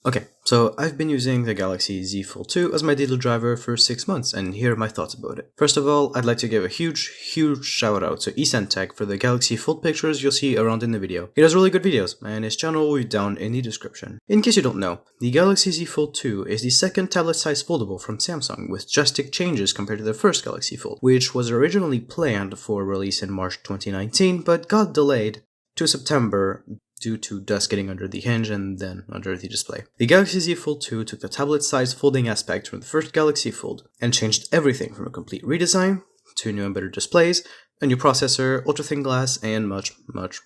Okay, so I've been using the Galaxy Z Fold2 as my daily driver for 6 months, and here are my thoughts about it. First of all, I'd like to give a huge shout out to Tech for the Galaxy Fold pictures you'll see around in the video. He does really good videos, and his channel will be down in the description. In case you don't know, the Galaxy Z Fold2 is the second tablet-sized foldable from Samsung, with drastic changes compared to the first Galaxy Fold, which was originally planned for release in March 2019, but got delayed to September due to dust getting under the hinge and then under the display. The Galaxy Z Fold2 took the tablet-sized folding aspect from the first Galaxy Fold and changed everything from a complete redesign to new and better displays, a new processor, ultra-thin glass, and much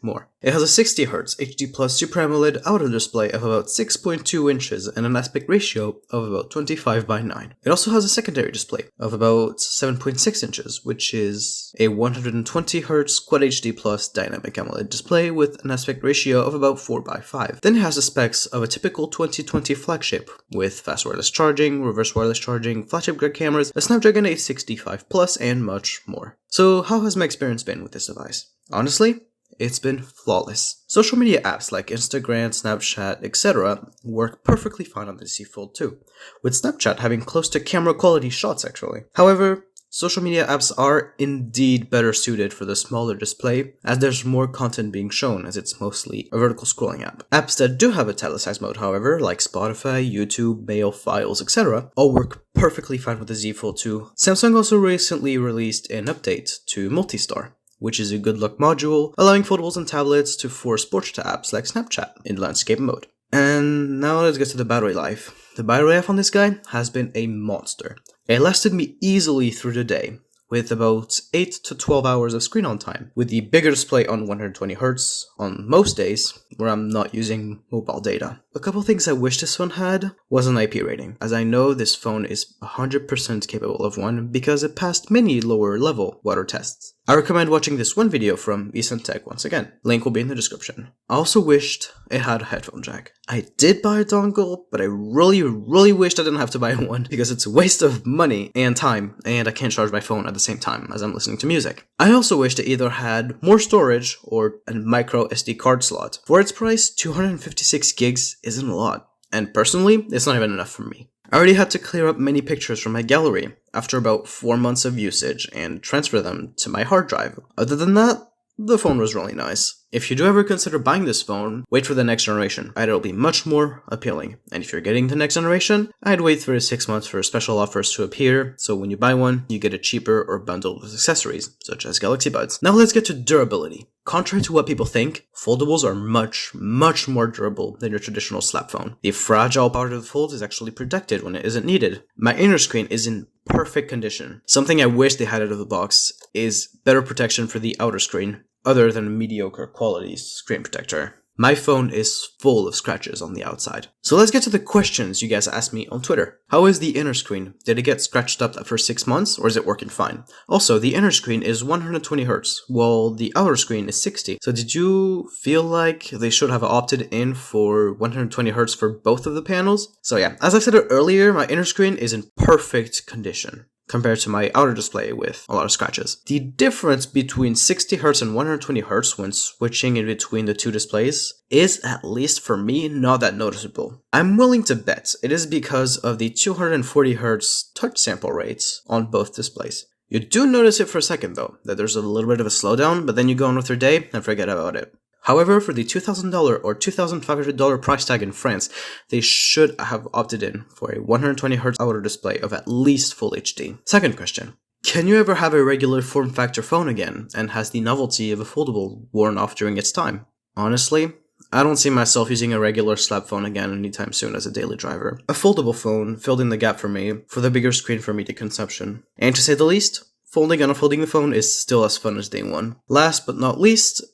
more. It has a 60Hz HD Plus Super AMOLED outer display of about 6.2 inches and an aspect ratio of about 25:9. It also has a secondary display of about 7.6 inches, which is a 120Hz Quad HD Plus Dynamic AMOLED display with an aspect ratio of about 4:5. Then it has the specs of a typical 2020 flagship, with fast wireless charging, reverse wireless charging, flagship grade cameras, a Snapdragon 865 Plus, and much more. So how has my experience been with this device? Honestly, it's been flawless. Social media apps like Instagram, Snapchat, etc. work perfectly fine on the Z Fold 2, with Snapchat having close to camera quality shots actually. However, social media apps are indeed better suited for the smaller display, as there's more content being shown, as it's mostly a vertical scrolling app. Apps that do have a tablet-sized mode, however, like Spotify, YouTube, Mail, Files, etc., all work perfectly fine with the Z Fold 2. Samsung also recently released an update to Multi-Star, which is a good luck module, allowing foldables and tablets to force portrait apps like Snapchat in landscape mode. And now let's get to the battery life. The battery life on this guy has been a monster. It lasted me easily through the day, with about 8 to 12 hours of screen on time, with the bigger display on 120Hz on most days where I'm not using mobile data. A couple things I wish this phone had was an IP rating, as I know this phone is 100% capable of one because it passed many lower level water tests. I recommend watching this one video from Tech once again. Link will be in the description. I also wished it had a headphone jack. I did buy a dongle, but I really wished I didn't have to buy one because it's a waste of money and time, and I can't charge my phone at the same time as I'm listening to music. I also wished it either had more storage or a micro SD card slot. For its price, 256 gigs isn't a lot, and personally, it's not even enough for me. I already had to clear up many pictures from my gallery after about 4 months of usage and transfer them to my hard drive. Other than that, the phone was really nice. If you do ever consider buying this phone, wait for the next generation. It'll be much more appealing. And if you're getting the next generation, I'd wait 3 to 6 months for special offers to appear, so when you buy one, you get it cheaper or bundled with accessories, such as Galaxy Buds. Now let's get to durability. Contrary to what people think, foldables are much more durable than your traditional slap phone. The fragile part of the fold is actually protected when it isn't needed. My inner screen is in perfect condition. Something I wish they had out of the box is better protection for the outer screen, other than a mediocre quality screen protector. My phone is full of scratches on the outside. So let's get to the questions you guys asked me on Twitter. How is the inner screen? Did it get scratched up after 6 months, or is it working fine? Also, the inner screen is 120Hz, while the outer screen is 60. So did you feel like they should have opted in for 120Hz for both of the panels? So yeah, as I said earlier, my inner screen is in perfect condition compared to my outer display with a lot of scratches. The difference between 60Hz and 120Hz when switching in between the two displays is, at least for me, not that noticeable. I'm willing to bet it is because of the 240Hz touch sample rates on both displays. You do notice it for a second though, that there's a little bit of a slowdown, but then you go on with your day and forget about it. However, for the $2,000 or $2,500 price tag in France, they should have opted in for a 120Hz outer display of at least Full HD. Second question. Can you ever have a regular form factor phone again, and has the novelty of a foldable worn off during its time? Honestly, I don't see myself using a regular slap phone again anytime soon as a daily driver. A foldable phone filled in the gap for me, for the bigger screen for media consumption. And to say the least, folding and unfolding the phone is still as fun as day one. Last but not least,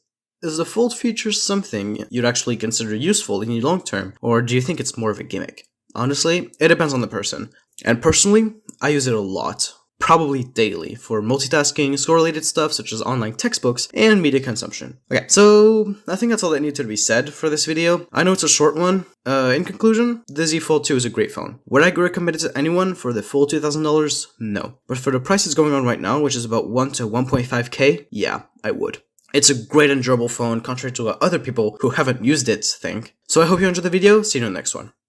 is the Fold feature something you'd actually consider useful in the long term, or do you think it's more of a gimmick? Honestly, it depends on the person. And personally, I use it a lot, probably daily, for multitasking, school-related stuff such as online textbooks, and media consumption. Okay, so I think that's all that needed to be said for this video. I know it's a short one. In conclusion, the Z Fold 2 is a great phone. Would I recommend it to anyone for the full $2,000? No. But for the prices going on right now, which is about 1 to 1.5K, yeah, I would. It's a great and durable phone, contrary to what other people who haven't used it think. So I hope you enjoyed the video, see you in the next one.